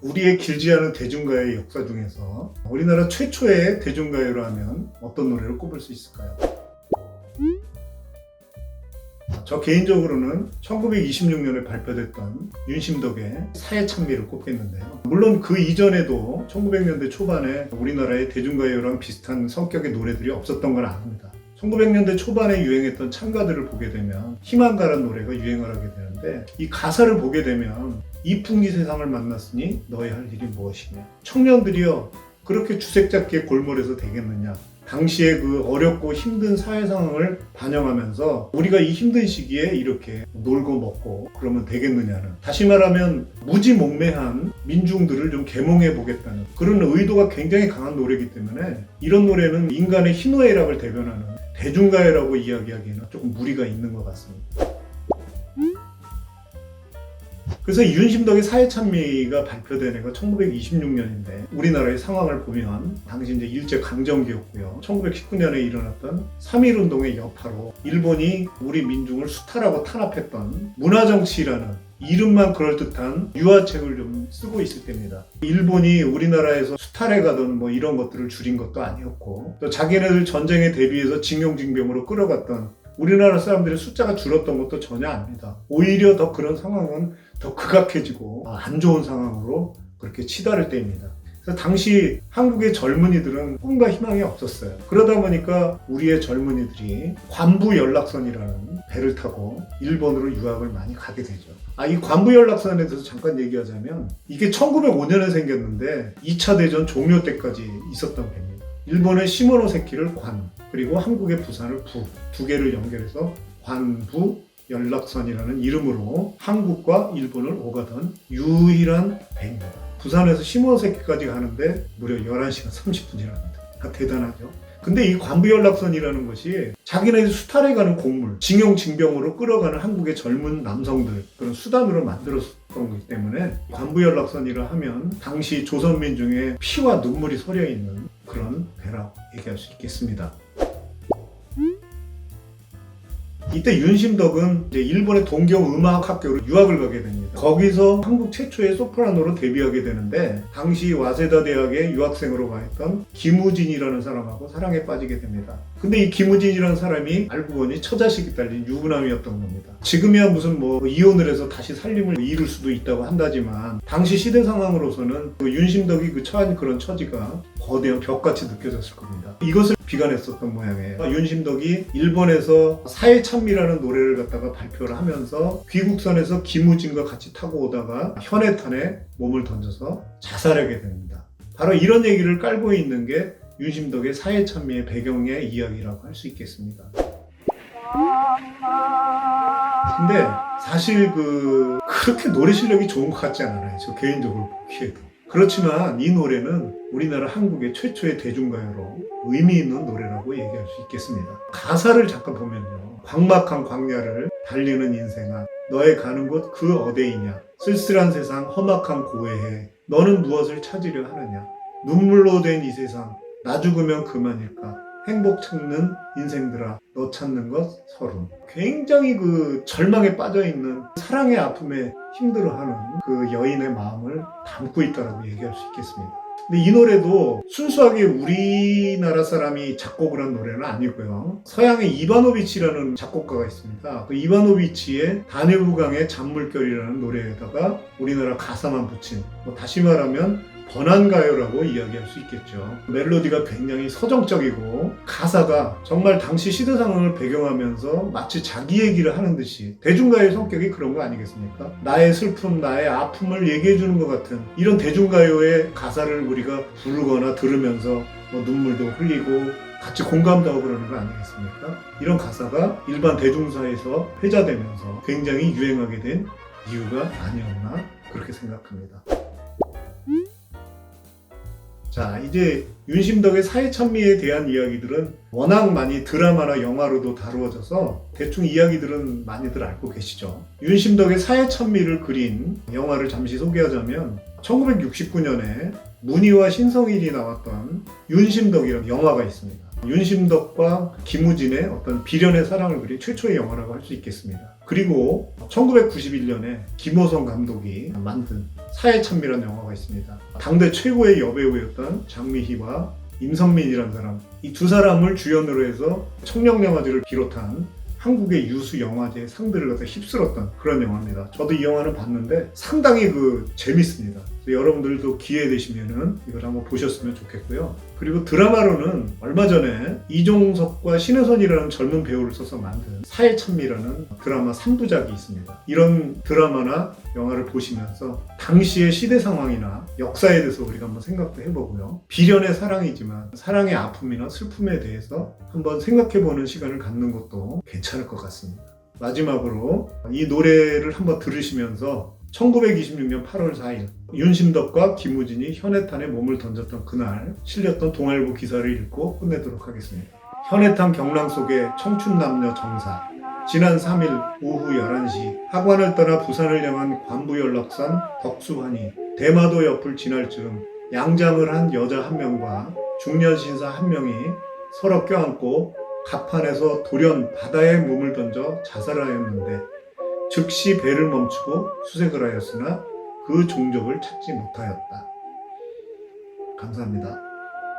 우리의 길지 않은 대중가요의 역사 중에서 우리나라 최초의 대중가요로 하면 어떤 노래를 꼽을 수 있을까요? 저 개인적으로는 1926년에 발표됐던 윤심덕의 사회찬미를 꼽겠는데요. 물론 그 이전에도 1900년대 초반에 우리나라의 대중가요랑 비슷한 성격의 노래들이 없었던 건 아닙니다. 1900년대 초반에 유행했던 찬가들을 보게 되면 희망가란 노래가 유행을 하게 되는데, 이 가사를 보게 되면 이풍기 세상을 만났으니 너의 할 일이 무엇이냐, 청년들이여 그렇게 주색잡기에 골몰해서 되겠느냐, 당시에 그 어렵고 힘든 사회 상황을 반영하면서 우리가 이 힘든 시기에 이렇게 놀고 먹고 그러면 되겠느냐는, 다시 말하면 무지몽매한 민중들을 좀 계몽해 보겠다는 그런 의도가 굉장히 강한 노래이기 때문에, 이런 노래는 인간의 희노애락을 대변하는 대중가요라고 이야기하기에는 조금 무리가 있는 것 같습니다. 그래서 윤심덕의 사회찬미가 발표된 해가 1926년인데 우리나라의 상황을 보면 당시 이제 일제강점기였고요. 1919년에 일어났던 3.1운동의 여파로 일본이 우리 민중을 수탈하고 탄압했던 문화정치라는 이름만 그럴듯한 유화책을 좀 쓰고 있을 때입니다. 일본이 우리나라에서 수탈해 가던 뭐 이런 것들을 줄인 것도 아니었고, 또 자기네들 전쟁에 대비해서 징용징병으로 끌어갔던 우리나라 사람들의 숫자가 줄었던 것도 전혀 아닙니다. 오히려 더 그런 상황은 더 극악해지고 안 좋은 상황으로 그렇게 치달을 때입니다. 그래서 당시 한국의 젊은이들은 꿈과 희망이 없었어요. 그러다 보니까 우리의 젊은이들이 관부연락선이라는 배를 타고 일본으로 유학을 많이 가게 되죠. 이 관부연락선에 대해서 잠깐 얘기하자면, 이게 1905년에 생겼는데 2차 대전 종료 때까지 있었던 배입니다. 일본의 시모노세키를 관, 그리고 한국의 부산을 부, 두 개를 연결해서 관부 연락선이라는 이름으로 한국과 일본을 오가던 유일한 배입니다. 부산에서 시모노세키까지 가는데 무려 11시간 30분이랍니다. 대단하죠. 근데 이 관부연락선이라는 것이 자기네들이 수탈해 가는 곡물, 징용징병으로 끌어가는 한국의 젊은 남성들, 그런 수단으로 만들었던 거기 때문에 관부연락선이라 하면 당시 조선민중의 피와 눈물이 서려 있는 그런 배라고 얘기할 수 있겠습니다. 이때 윤심덕은 이제 일본의 동경 음악학교로 유학을 가게 됩니다. 거기서 한국 최초의 소프라노로 데뷔하게 되는데, 당시 와세다 대학의 유학생으로 가 있던 김우진이라는 사람하고 사랑에 빠지게 됩니다. 근데 이 김우진이라는 사람이 알고 보니 처자식이 딸린 유부남이었던 겁니다. 지금이야 무슨 뭐 이혼을 해서 다시 살림을 이룰 수도 있다고 한다지만, 당시 시대 상황으로서는 그 윤심덕이 그 처한 그런 처지가 거대한 벽같이 느껴졌을 겁니다. 이것을 비관했었던 모양이에요. 윤심덕이 일본에서 사회찬미라는 노래를 갖다가 발표를 하면서 귀국선에서 김우진과 같이 타고 오다가 현해탄에 몸을 던져서 자살하게 됩니다. 바로 이런 얘기를 깔고 있는 게 윤심덕의 사회찬미의 배경의 이야기라고 할 수 있겠습니다. 근데 사실 그렇게 노래 실력이 좋은 것 같지 않아요. 저 개인적으로 보기에도. 그렇지만 이 노래는 우리나라 한국의 최초의 대중가요로 의미 있는 노래라고 얘기할 수 있겠습니다. 가사를 잠깐 보면요. 광막한 광야를 달리는 인생아, 너의 가는 곳 그 어디이냐, 쓸쓸한 세상 험악한 고해해, 너는 무엇을 찾으려 하느냐, 눈물로 된 이 세상 나 죽으면 그만일까, 행복 찾는 인생들아 너 찾는 것 서름. 굉장히 절망에 빠져있는, 사랑의 아픔에 힘들어하는 그 여인의 마음을 담고 있다고 얘기할 수 있겠습니다. 근데 이 노래도 순수하게 우리나라 사람이 작곡을 한 노래는 아니고요. 서양의 이바노비치라는 작곡가가 있습니다. 그 이바노비치의 다뉴브강의 잔물결이라는 노래에다가 우리나라 가사만 붙인, 다시 말하면 번안가요라고 이야기할 수 있겠죠. 멜로디가 굉장히 서정적이고 가사가 정말 당시 시대 상황을 배경하면서 마치 자기 얘기를 하는 듯이, 대중가요의 성격이 그런 거 아니겠습니까? 나의 슬픔, 나의 아픔을 얘기해 주는 것 같은 이런 대중가요의 가사를 우리가 부르거나 들으면서 눈물도 흘리고 같이 공감도 하고 그러는 거 아니겠습니까? 이런 가사가 일반 대중사에서 회자되면서 굉장히 유행하게 된 이유가 아니었나 그렇게 생각합니다. 자, 이제 윤심덕의 사회찬미에 대한 이야기들은 워낙 많이 드라마나 영화로도 다루어져서 대충 이야기들은 많이들 알고 계시죠. 윤심덕의 사회찬미를 그린 영화를 잠시 소개하자면 1969년에 문희와 신성일이 나왔던 윤심덕이라는 영화가 있습니다. 윤심덕과 김우진의 어떤 비련의 사랑을 그린 최초의 영화라고 할 수 있겠습니다. 그리고 1991년에 김호성 감독이 만든 사회찬미라는 영화가 있습니다. 당대 최고의 여배우였던 장미희와 임선민이라는 사람, 이 두 사람을 주연으로 해서 청룡영화제를 비롯한 한국의 유수 영화제 상들을 갖다 휩쓸었던 그런 영화입니다. 저도 이 영화는 봤는데 상당히 재밌습니다. 여러분들도 기회 되시면은 이걸 한번 보셨으면 좋겠고요. 그리고 드라마로는 얼마 전에 이종석과 신혜선이라는 젊은 배우를 써서 만든 사회찬미라는 드라마 3부작이 있습니다. 이런 드라마나 영화를 보시면서 당시의 시대 상황이나 역사에 대해서 우리가 한번 생각도 해보고요. 비련의 사랑이지만 사랑의 아픔이나 슬픔에 대해서 한번 생각해보는 시간을 갖는 것도 괜찮을 것 같습니다. 마지막으로 이 노래를 한번 들으시면서 1926년 8월 4일 윤심덕과 김우진이 현해탄에 몸을 던졌던 그날 실렸던 동아일보 기사를 읽고 끝내도록 하겠습니다. 현해탄 경랑 속의 청춘 남녀 정사. 지난 3일 오후 11시 학원을 떠나 부산을 향한 관부연락선 덕수환이 대마도 옆을 지날 즈음 양장을 한 여자 한 명과 중년 신사 한 명이 서로 껴안고 갑판에서 돌연 바다에 몸을 던져 자살하였는데 즉시 배를 멈추고 수색을 하였으나 그 종족을 찾지 못하였다. 감사합니다.